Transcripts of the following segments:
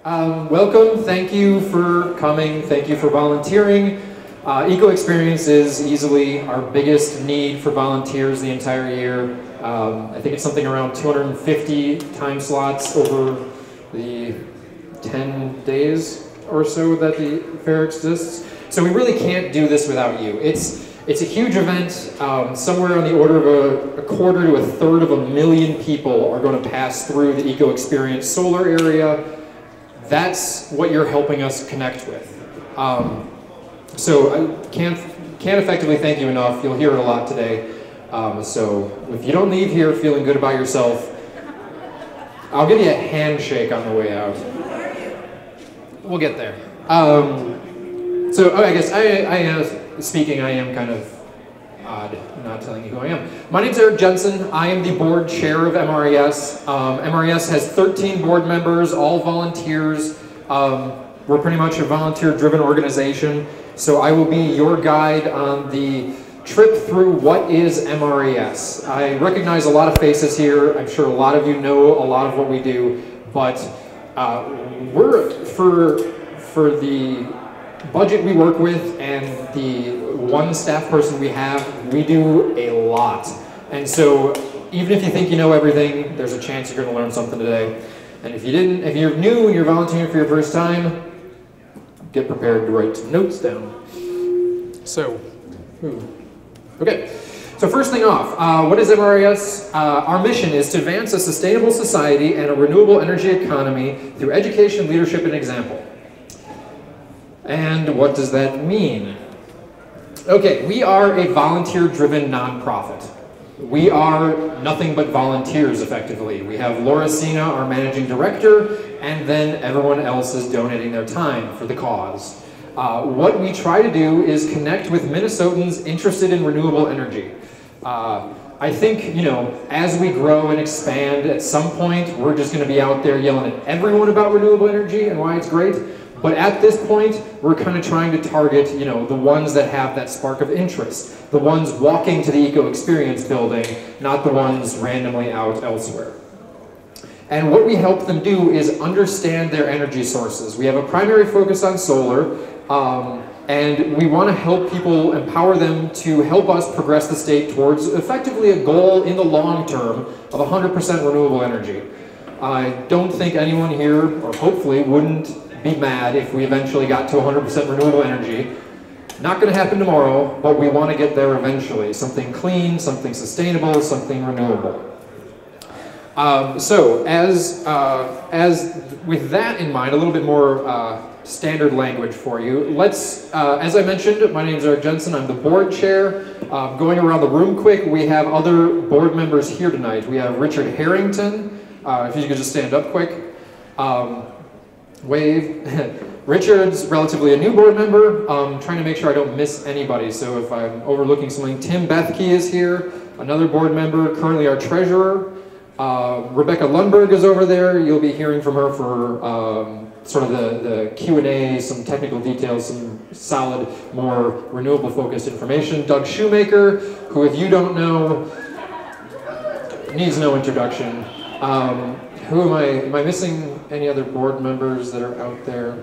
Welcome, thank you for coming, thank you for volunteering. Eco Experience is easily our biggest need for volunteers the entire year. I think it's something around 250 time slots over the 10 days or so that the fair exists. So we really can't do this without you. It's a huge event. Somewhere on the order of a quarter to a third of 1 million people are going to pass through the Eco Experience solar area. That's what you're helping us connect with. So I can't effectively thank you enough. You'll hear it a lot today. So if you don't leave here feeling good about yourself, I'll give you a handshake on the way out. We'll get there. I guess I am kind of odd not telling you who I am. My name's Jensen. I am the board chair of MRES. MRES has 13 board members, all volunteers. We're pretty much a volunteer-driven organization. So I will be your guide on the trip through what is MRES. I recognize a lot of faces here. I'm sure a lot of you know a lot of what we do, but we're for the budget we work with and the one staff person we have, we do a lot. And so even if you think you know everything, there's a chance you're going to learn something today. And if you're new and you're volunteering for your first time, get prepared to write some notes down. Okay. So first thing off, what is MRES? Our mission is to advance a sustainable society and a renewable energy economy through education, leadership, and example. And what does that mean? Okay, we are a volunteer-driven nonprofit. We are nothing but volunteers, effectively. We have Laura Sina, our managing director, and then everyone else is donating their time for the cause. What we try to do is connect with Minnesotans interested in renewable energy. I think, as we grow and expand, at some point, we're just going to be out there yelling at everyone about renewable energy and why it's great. But at this point, we're kind of trying to target, the ones that have that spark of interest, the ones walking to the Eco Experience building, not the ones randomly out elsewhere. And what we help them do is understand their energy sources. We have a primary focus on solar, and we want to help people, empower them to help us progress the state towards effectively a goal in the long term of 100% renewable energy. I don't think anyone here, or hopefully, wouldn't be mad if we eventually got to 100% renewable energy. Not going to happen tomorrow, but we want to get there eventually. Something clean, something sustainable, something renewable. So as with that in mind, a little bit more standard language for you. Let's, as I mentioned, my name is Jensen. I'm the board chair. Going around the room quick, we have other board members here tonight. We have Richard Harrington. If you could just stand up quick. Wave. Richard's relatively a new board member. Trying to make sure I don't miss anybody, so if I'm overlooking something. Tim Bethke is here, another board member, currently our treasurer. Rebecca Lundberg is over there. You'll be hearing from her for sort of the Q&A, some technical details, some solid, more renewable-focused information. Doug Shoemaker, who if you don't know, needs no introduction. Who am I missing any other board members that are out there?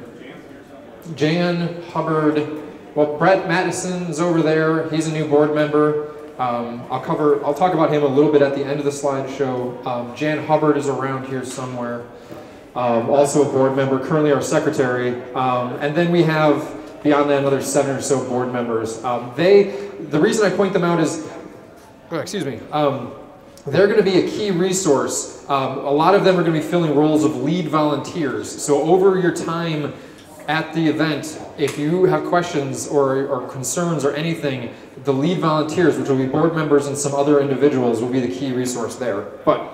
Jan Hubbard, well, Brett Madison's over there. He's a new board member. I'll talk about him a little bit at the end of the slideshow. Jan Hubbard is around here somewhere. Also a board member, currently our secretary. And then we have, beyond that, another 7 or so board members. The reason I point them out is, they're going to be a key resource. A lot of them are going to be filling roles of lead volunteers. So over your time at the event, if you have questions or concerns or anything, the lead volunteers, which will be board members and some other individuals, will be the key resource there. But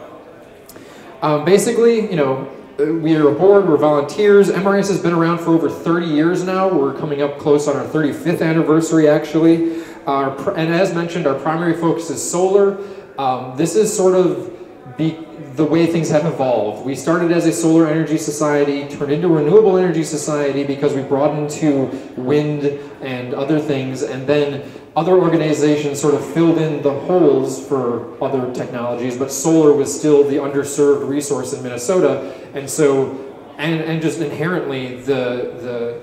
basically, we are a board, we're volunteers. MRES has been around for over 30 years now. We're coming up close on our 35th anniversary, actually. And as mentioned, our primary focus is solar. This is sort of the way things have evolved. We started as a solar energy society, turned into a renewable energy society because we broadened to wind and other things, and then other organizations sort of filled in the holes for other technologies, but solar was still the underserved resource in Minnesota, and so and just inherently the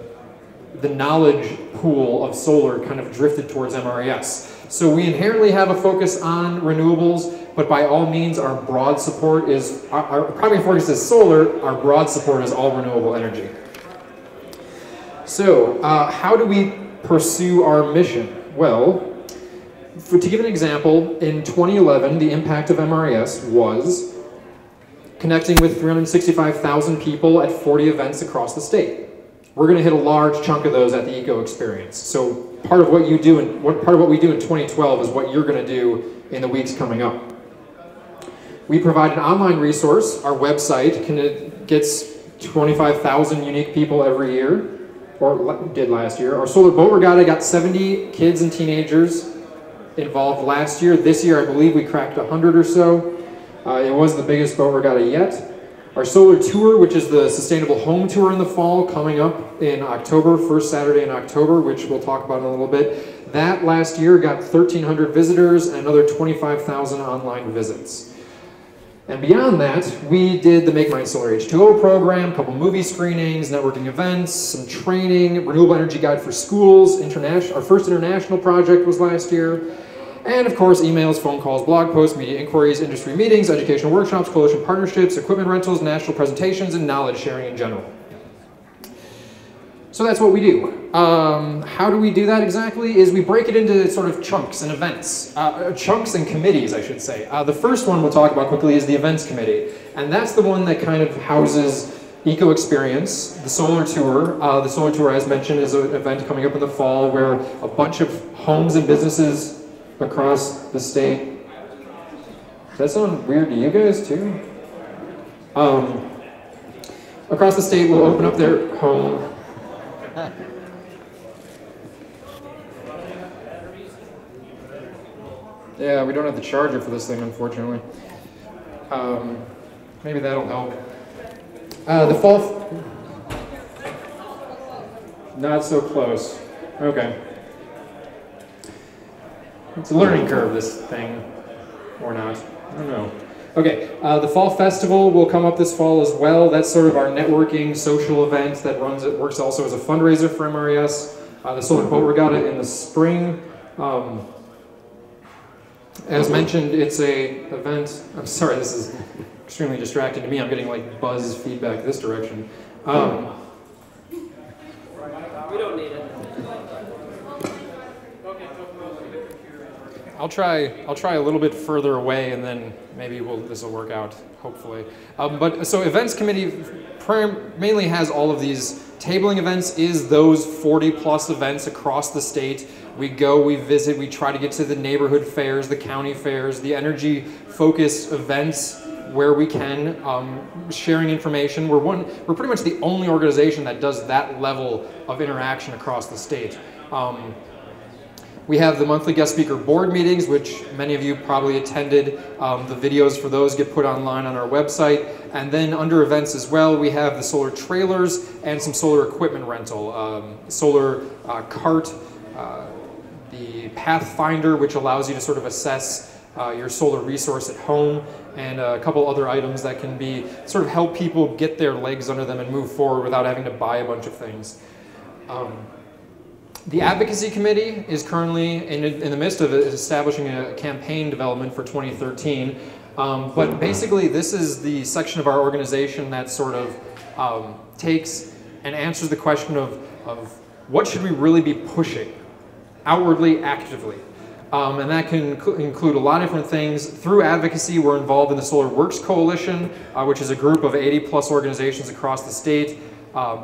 knowledge pool of solar kind of drifted towards MRES. So we inherently have a focus on renewables, but by all means our broad support is, our primary focus is solar, our broad support is all renewable energy. So how do we pursue our mission? Well, to give an example, in 2011 the impact of MRES was connecting with 365,000 people at 40 events across the state. We're going to hit a large chunk of those at the Eco Experience. So part of what you do and part of what we do in 2012 is what you're going to do in the weeks coming up. We provide an online resource. Our website gets 25,000 unique people every year, or did last year. Our Solar Boat Regatta got 70 kids and teenagers involved last year. This year I believe we cracked 100 or so. It was the biggest boat regatta yet. Our solar tour, which is the Sustainable Home Tour in the fall, coming up in October, first Saturday in October, which we'll talk about in a little bit. That last year got 1,300 visitors and another 25,000 online visits. And beyond that, we did the Make Mine Solar H2O program, a couple movie screenings, networking events, some training, Renewable Energy Guide for Schools, our first international project was last year. And of course, emails, phone calls, blog posts, media inquiries, industry meetings, educational workshops, coalition partnerships, equipment rentals, national presentations, and knowledge sharing in general. So that's what we do. How do we do that exactly? Is we break it into sort of chunks and events. Chunks and committees, I should say. The first one we'll talk about quickly is the events committee. And that's the one that kind of houses Eco Experience, the solar tour. The solar tour, as mentioned, is an event coming up in the fall where a bunch of homes and businesses across the state. Does that sound weird to you guys too? Across the state will open up their home. Yeah, we don't have the charger for this thing, unfortunately. Maybe that'll help. The fall... Not so close. Okay. It's a learning curve, this thing, or not. I don't know. Okay, the Fall Festival will come up this fall as well. That's sort of our networking social event that works also as a fundraiser for MRES. The Solar Boat Regatta in the spring. As mentioned, it's a event. I'm sorry, this is extremely distracting to me. I'm getting like buzz feedback this direction. We don't need it. I'll try a little bit further away, and then maybe this will work out, hopefully. So events committee mainly has all of these tabling events, is those 40+ events across the state. We go, we visit, we try to get to the neighborhood fairs, the county fairs, the energy-focused events where we can, sharing information. We're pretty much the only organization that does that level of interaction across the state. We have the monthly guest speaker board meetings, which many of you probably attended. The videos for those get put online on our website. And then under events as well, we have the solar trailers and some solar equipment rental. Solar cart, the Pathfinder, which allows you to sort of assess your solar resource at home, and a couple other items that can be sort of help people get their legs under them and move forward without having to buy a bunch of things. The Advocacy Committee is currently in the midst of establishing a campaign development for 2013. But basically, this is the section of our organization that sort of takes and answers the question of what should we really be pushing outwardly, actively. And that can include a lot of different things. Through Advocacy, we're involved in the Solar Works Coalition, which is a group of 80+ organizations across the state,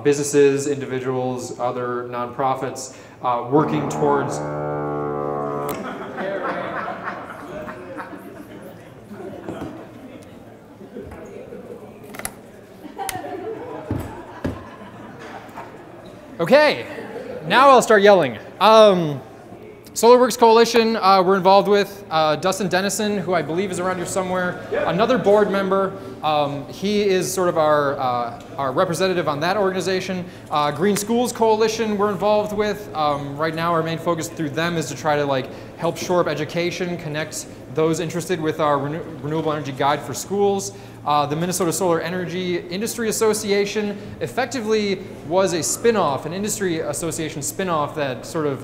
businesses, individuals, other nonprofits, working towards Okay, now I'll start yelling. Solar Works Coalition, we're involved with Dustin Dennison, who I believe is around here somewhere, another board member. He is sort of our representative on that organization. Green Schools Coalition we're involved with. Right now our main focus through them is to try to help shore up education, connect those interested with our Renewable Energy Guide for Schools. The Minnesota Solar Energy Industry Association effectively was a spin-off, an industry association spin-off that sort of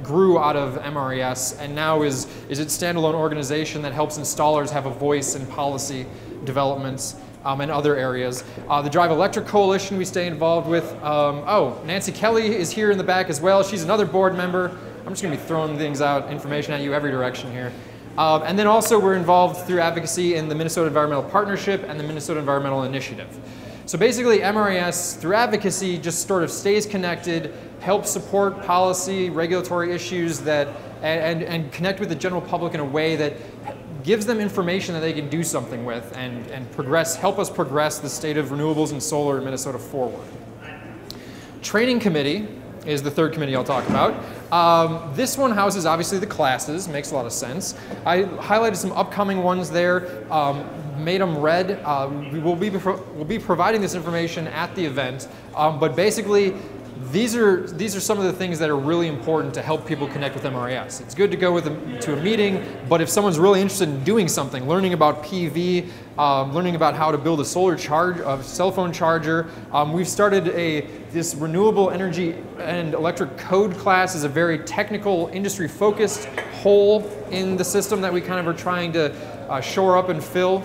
grew out of MRES and now is its standalone organization that helps installers have a voice in policy developments and other areas. The Drive Electric Coalition we stay involved with. Oh, Nancy Kelly is here in the back as well. She's another board member. I'm just going to be throwing things out, information at you every direction here. And then also we're involved through advocacy in the Minnesota Environmental Partnership and the Minnesota Environmental Initiative. So basically MRES through advocacy just sort of stays connected, helps support policy, regulatory issues that, and connect with the general public in a way that gives them information that they can do something with and help us progress the state of renewables and solar in Minnesota forward. Training committee is the third committee I'll talk about. This one houses obviously the classes, makes a lot of sense. I highlighted some upcoming ones there, made them red. We'll be providing this information at the event, but basically these are some of the things that are really important to help people connect with MRES. It's good to go to a meeting, but if someone's really interested in doing something, learning about PV, learning about how to build a cell phone charger, we've started this renewable energy and electric code class is a very technical, industry-focused hole in the system that we kind of are trying to shore up and fill.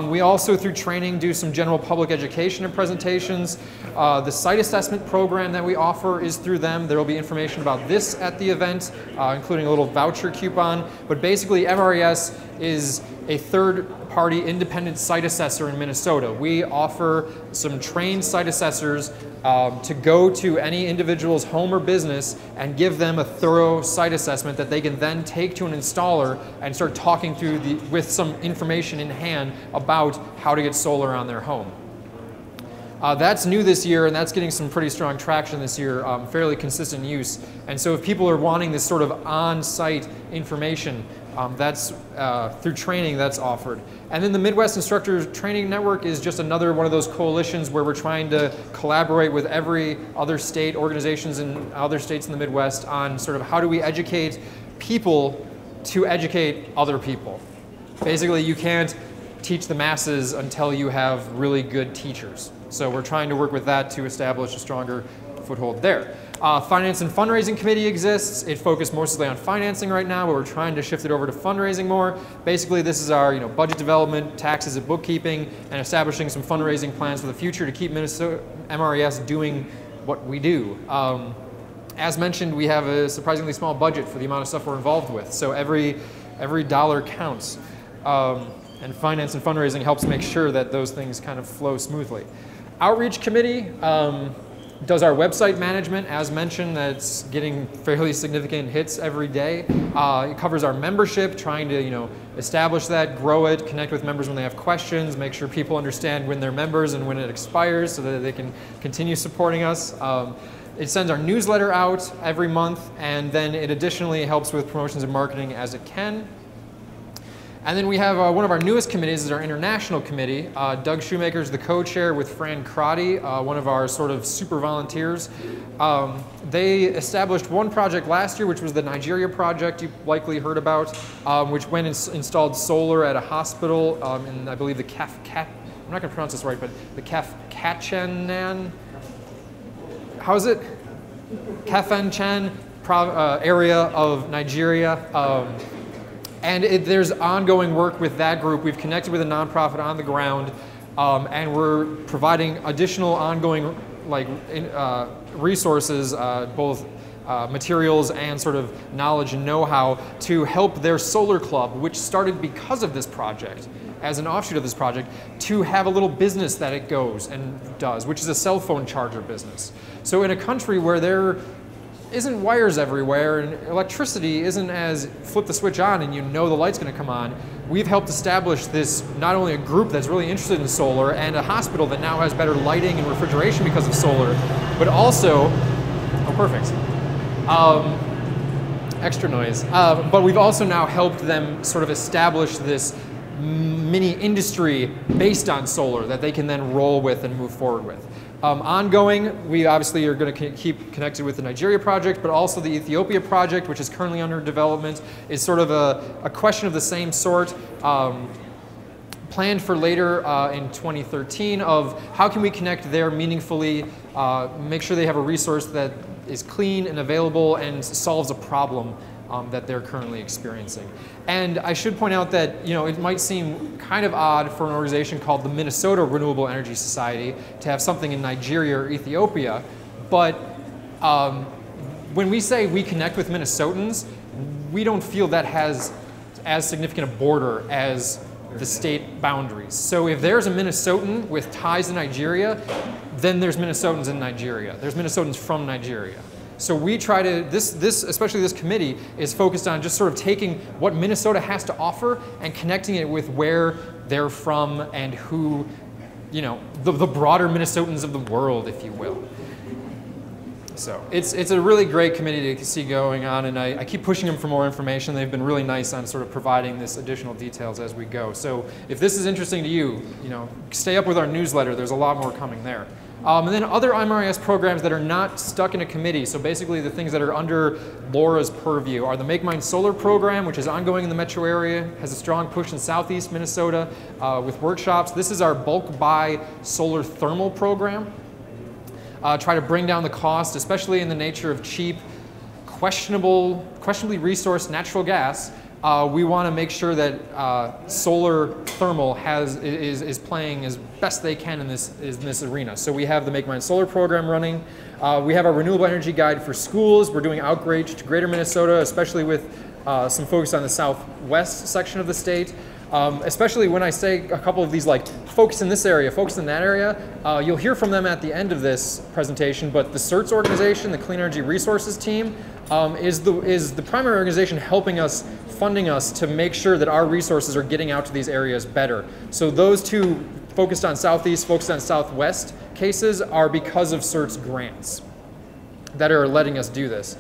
We also, through training, do some general public education and presentations. The site assessment program that we offer is through them. There will be information about this at the event, including a little voucher coupon. But basically, MRES is a third-party independent site assessor in Minnesota. We offer some trained site assessors to go to any individual's home or business and give them a thorough site assessment that they can then take to an installer and start talking through with some information in hand about how to get solar on their home. That's new this year, and that's getting some pretty strong traction this year, fairly consistent use. And so if people are wanting this sort of on-site information, that's through training that's offered. And then the Midwest Instructors Training Network is just another one of those coalitions where we're trying to collaborate with every other state, organizations in other states in the Midwest on sort of how do we educate people to educate other people. Basically, you can't teach the masses until you have really good teachers. So we're trying to work with that to establish a stronger foothold there. Finance and Fundraising Committee exists. It focused mostly on financing right now, but we're trying to shift it over to fundraising more. Basically, this is our budget development, taxes and bookkeeping, and establishing some fundraising plans for the future to keep Minnesota MRES doing what we do. As mentioned, we have a surprisingly small budget for the amount of stuff we're involved with, so every dollar counts. And finance and fundraising helps make sure that those things kind of flow smoothly. Outreach Committee does our website management, as mentioned, that's getting fairly significant hits every day. It covers our membership, trying to establish that, grow it, connect with members when they have questions, make sure people understand when they're members and when it expires so that they can continue supporting us. It sends our newsletter out every month, and then it additionally helps with promotions and marketing as it can. And then we have one of our newest committees is our international committee. Doug Shoemaker is the co-chair with Fran Crotty, one of our sort of super volunteers. They established one project last year, which was the Nigeria project you likely heard about, which went and installed solar at a hospital in, I believe, I'm not going to pronounce this right, but the Kafanchan, how's it? Kafanchan area of Nigeria. And there's ongoing work with that group. We've connected with a nonprofit on the ground, and we're providing additional ongoing resources, both materials and sort of knowledge and know-how to help their solar club, which started because of this project, as an offshoot of this project, to have a little business that it goes and does, which is a cell phone charger business. So in a country where there isn't wires everywhere and electricity isn't as flip the switch on and the light's going to come on, we've helped establish this, not only a group that's really interested in solar and a hospital that now has better lighting and refrigeration because of solar, but also, oh perfect, extra noise, but we've also now helped them sort of establish this mini industry based on solar that they can then roll with and move forward with. Ongoing, we obviously are going to keep connected with the Nigeria project, but also the Ethiopia project, which is currently under development, is sort of a question of the same sort. planned for later in 2013 of how can we connect there meaningfully, make sure they have a resource that is clean and available and solves a problem that they're currently experiencing. And I should point out that it might seem kind of odd for an organization called the Minnesota Renewable Energy Society to have something in Nigeria or Ethiopia, but when we say we connect with Minnesotans, we don't feel that has as significant a border as the state boundaries. So if there's a Minnesotan with ties to Nigeria, then there's Minnesotans in Nigeria. There's Minnesotans from Nigeria. So we try to, especially this committee, is focused on just sort of taking what Minnesota has to offer and connecting it with where they're from and who, the broader Minnesotans of the world, if you will. So it's a really great committee to see going on, and I keep pushing them for more information. They've been really nice on sort of providing this additional details as we go. So if this is interesting to you, stay up with our newsletter. There's a lot more coming there. And then other MRES programs that are not stuck in a committee, so basically the things that are under Laura's purview, are the Make Mine Solar program, which is ongoing in the metro area, has a strong push in southeast Minnesota with workshops. This is our bulk buy solar thermal program. Try to bring down the cost, especially in the nature of cheap, questionably resourced natural gas. We want to make sure that solar thermal is playing as best they can in this arena. So we have the Make Mine Solar program running. We have our renewable energy guide for schools. We're doing outreach to greater Minnesota, especially with some focus on the southwest section of the state. Especially when I say a couple of these, like focus in this area, focus in that area, you'll hear from them at the end of this presentation, but the CERTS organization, the Clean Energy Resources team, is the primary organization helping us, funding us to make sure that our resources are getting out to these areas better. So those two, focused on southeast, focused on southwest cases, are because of CERTS grants that are letting us do this.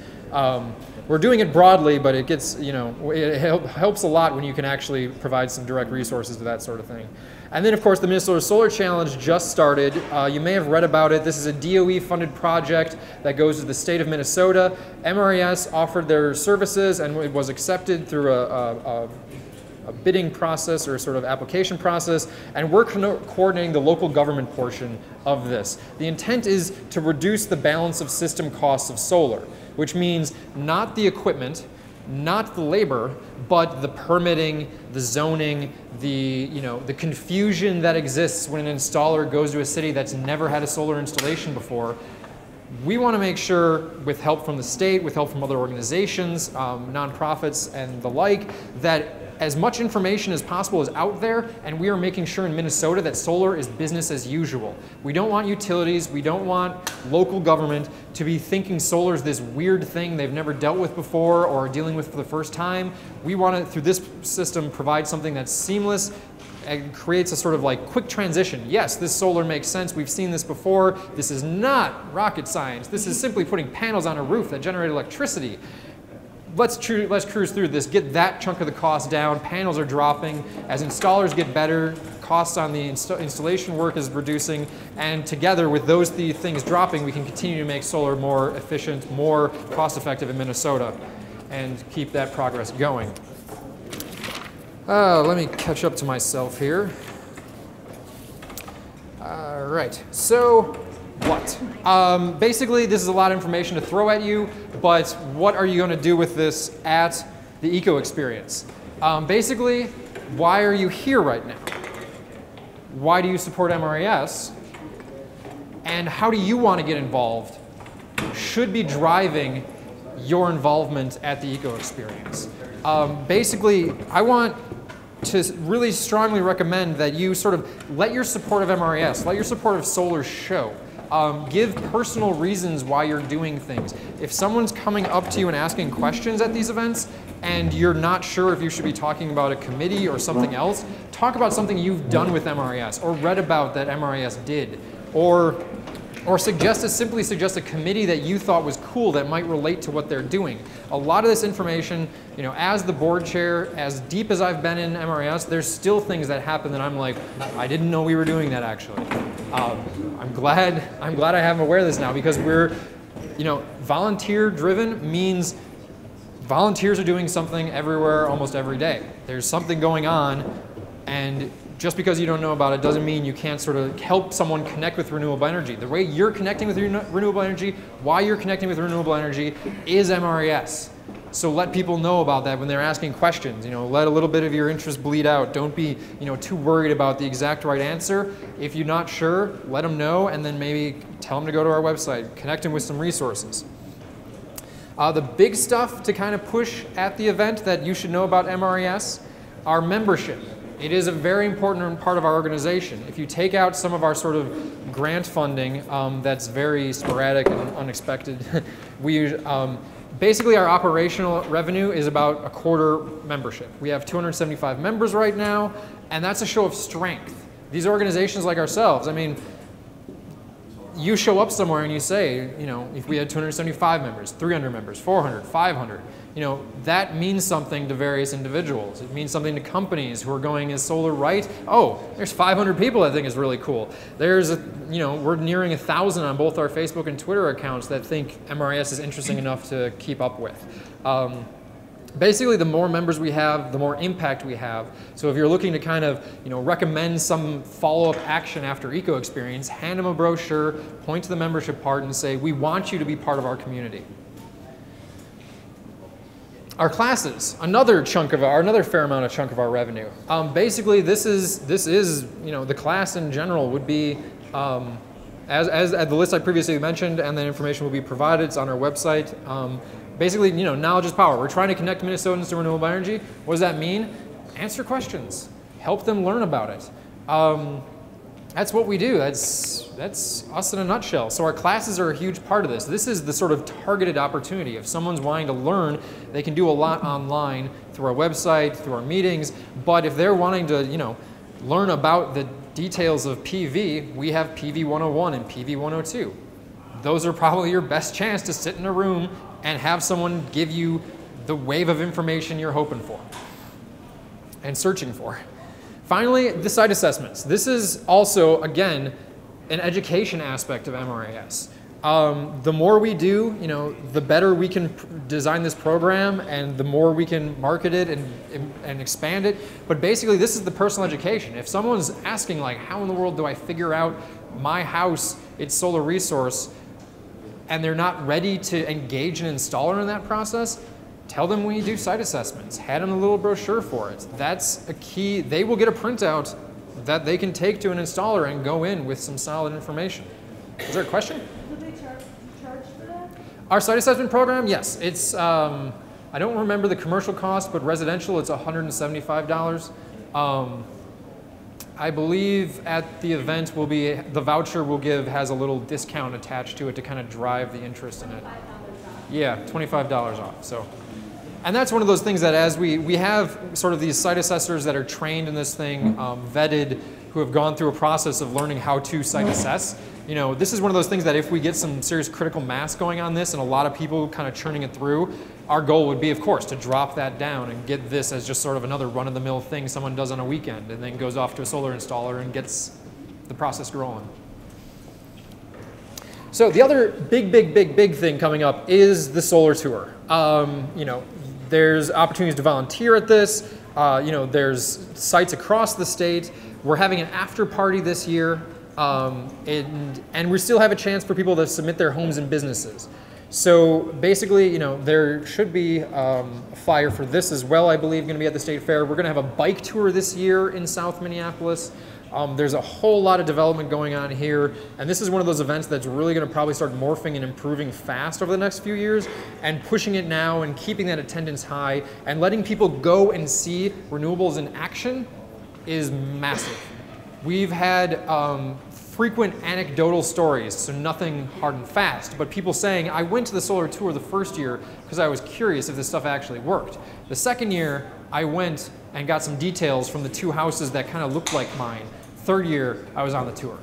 We're doing it broadly, but it gets, it helps a lot when you can actually provide some direct resources to that sort of thing. And then, of course, the Minnesota Solar Challenge just started. You may have read about it. This is a DOE-funded project that goes to the state of Minnesota. MRES offered their services, and it was accepted through a bidding process or sort of application process, and we're coordinating the local government portion of this. The intent is to reduce the balance of system costs of solar, which means not the equipment, not the labor, but the permitting, the zoning, the confusion that exists when an installer goes to a city that's never had a solar installation before. We want to make sure, with help from the state, with help from other organizations, nonprofits and the like, that as much information as possible is out there, and we are making sure in Minnesota that solar is business as usual. We don't want utilities, we don't want local government to be thinking solar is this weird thing they've never dealt with before or are dealing with for the first time. We want to, through this system, provide something that's seamless and creates a sort of like quick transition. Yes, this solar makes sense, we've seen this before. This is not rocket science. This is simply putting panels on a roof that generate electricity. Let's cruise through this, get that chunk of the cost down. Panels are dropping. As installers get better, costs on the installation work is reducing, and together with those things dropping, we can continue to make solar more efficient, more cost-effective in Minnesota, and keep that progress going. Let me catch up to myself here. All right, so what? Basically, this is a lot of information to throw at you, but what are you going to do with this at the Eco Experience? Basically, why are you here right now? Why do you support MRES? And how do you want to get involved? Should be driving your involvement at the Eco Experience. Basically, I want to really strongly recommend that you sort of let your support of MRES, let your support of solar show. Give personal reasons why you're doing things. If someone's coming up to you and asking questions at these events and you're not sure if you should be talking about a committee or something else, talk about something you've done with MRES or read about that MRES did, or simply suggest a committee that you thought was cool that might relate to what they're doing. A lot of this information, as the board chair, as deep as I've been in MRES, there's still things that happen that I'm like, I didn't know we were doing that actually. I'm glad I am aware of this now, because we're, volunteer driven means volunteers are doing something everywhere almost every day. There's something going on, and just because you don't know about it doesn't mean you can't sort of help someone connect with renewable energy. The way you're connecting with renewable energy, why you're connecting with renewable energy is MRES. So let people know about that when they're asking questions. Let a little bit of your interest bleed out. Don't be, too worried about the exact right answer. If you're not sure, let them know, and then maybe tell them to go to our website, connect them with some resources. The big stuff to kind of push at the event that you should know about MRES, our membership. It is a very important part of our organization. If you take out some of our sort of grant funding that's very sporadic and unexpected, basically our operational revenue is about a quarter membership. We have 275 members right now, and that's a show of strength. These organizations like ourselves, I mean, you show up somewhere and you say, if we had 275 members, 300 members, 400, 500, that means something to various individuals. It means something to companies who are going, is solar right? Oh, there's 500 people I think is really cool. There's, we're nearing 1,000 on both our Facebook and Twitter accounts that think MRES is interesting enough to keep up with. Basically, the more members we have, the more impact we have. So if you're looking to kind of, recommend some follow-up action after eco experience, hand them a brochure, point to the membership part, and say, we want you to be part of our community. Our classes, another fair amount of chunk of our revenue. Basically, this is the class in general would be as the list I previously mentioned, and that information will be provided. It's on our website. Basically, knowledge is power. We're trying to connect Minnesotans to renewable energy. What does that mean? Answer questions. Help them learn about it. That's what we do. That's us in a nutshell. So our classes are a huge part of this. This is the sort of targeted opportunity. If someone's wanting to learn, they can do a lot online through our website, through our meetings. But if they're wanting to, learn about the details of PV, we have PV 101 and PV 102. Those are probably your best chance to sit in a room and have someone give you the wave of information you're hoping for and searching for. Finally, the site assessments. This is also, again, an education aspect of MRES. The more we do, the better we can design this program and the more we can market it and expand it. But basically, this is the personal education. If someone's asking, like, how in the world do I figure out my house, its solar resource, and they're not ready to engage an installer in that process, tell them we do site assessments. Hand them a little brochure for it. That's a key. They will get a printout that they can take to an installer and go in with some solid information. Is there a question? Do they charge for that? Our site assessment program, yes. It's, I don't remember the commercial cost, but residential, it's $175. I believe at the event the voucher we'll give has a little discount attached to it to kind of drive the interest in it. Yeah, $25 off. So, and that's one of those things that as we have sort of these site assessors that are trained in this thing, vetted, who have gone through a process of learning how to site assess. This is one of those things that if we get some serious critical mass going on this and a lot of people kind of churning it through, our goal would be, of course, to drop that down and get this as just sort of another run-of-the-mill thing someone does on a weekend and then goes off to a solar installer and gets the process rolling. So the other big thing coming up is the solar tour. There's opportunities to volunteer at this. There's sites across the state. We're having an after party this year. And we still have a chance for people to submit their homes and businesses. So basically, there should be a flyer for this as well, I believe, going to be at the State Fair. We're going to have a bike tour this year in South Minneapolis. There's a whole lot of development going on here, and this is one of those events that's really going to probably start morphing and improving fast over the next few years, and pushing it now and keeping that attendance high and letting people go and see renewables in action is massive. We've had frequent anecdotal stories, so nothing hard and fast, but people saying, I went to the solar tour the first year because I was curious if this stuff actually worked. The second year, I went and got some details from the two houses that kind of looked like mine. Third year, I was on the tour.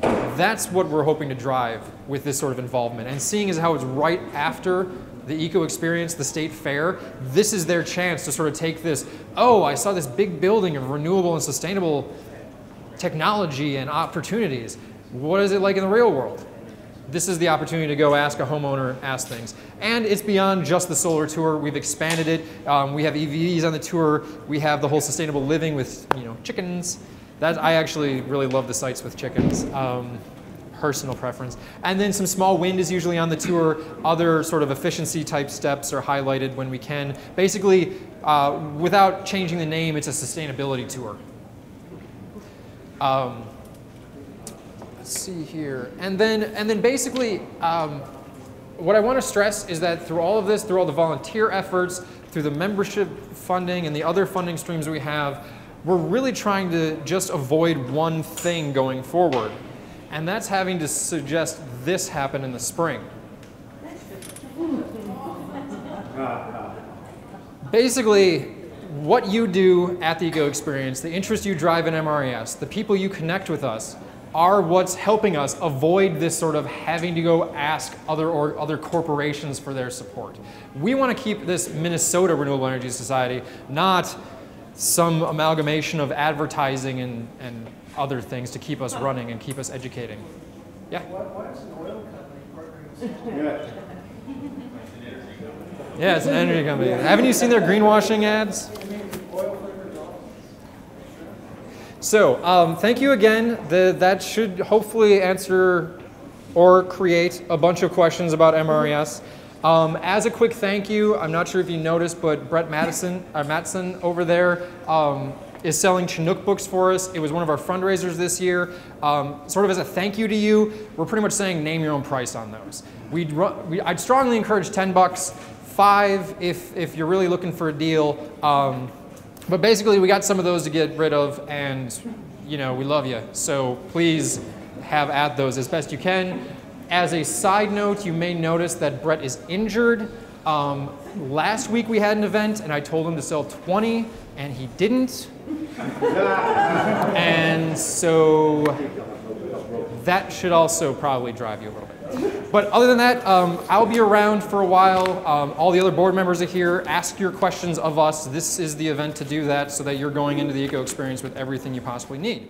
That's what we're hoping to drive with this sort of involvement. And seeing as how it's right after the eco experience, the state fair, this is their chance to sort of take this, oh, I saw this big building of renewable and sustainable technology and opportunities. What is it like in the real world? This is the opportunity to go ask a homeowner, ask things. And it's beyond just the solar tour. We've expanded it. We have EVs on the tour. We have the whole sustainable living with chickens. That I actually really love the sites with chickens. Personal preference. And then some small wind is usually on the tour. Other sort of efficiency type steps are highlighted when we can. Basically, without changing the name, it's a sustainability tour. Let's see here. And then basically, what I want to stress is that through all of this, through all the volunteer efforts, through the membership funding and the other funding streams we have, we're really trying to just avoid one thing going forward. And that's having to suggest this happen in the spring. Basically, what you do at the EGO experience, the interest you drive in MRES, the people you connect with us, are what's helping us avoid this sort of having to go ask other corporations for their support. We want to keep this Minnesota Renewable Energy Society, not some amalgamation of advertising and other things to keep us running and keep us educating. Yeah? Why is an oil company partnering with Yeah, it's an energy company. Haven't you seen their greenwashing ads? So, thank you again. That should hopefully answer or create a bunch of questions about MRES. As a quick thank you, I'm not sure if you noticed, but Brett Matson over there is selling Chinook Books for us. It was one of our fundraisers this year. Sort of as a thank you to you, we're pretty much saying name your own price on those. I'd strongly encourage $10, $5 if you're really looking for a deal. But basically, we got some of those to get rid of, and we love you. So please have at those as best you can. As a side note, you may notice that Brett is injured. Last week we had an event, and I told him to sell 20, and he didn't. And so that should also probably drive you a little bit. But other than that, I'll be around for a while. All the other board members are here. Ask your questions of us. This is the event to do that so that you're going into the ECO experience with everything you possibly need.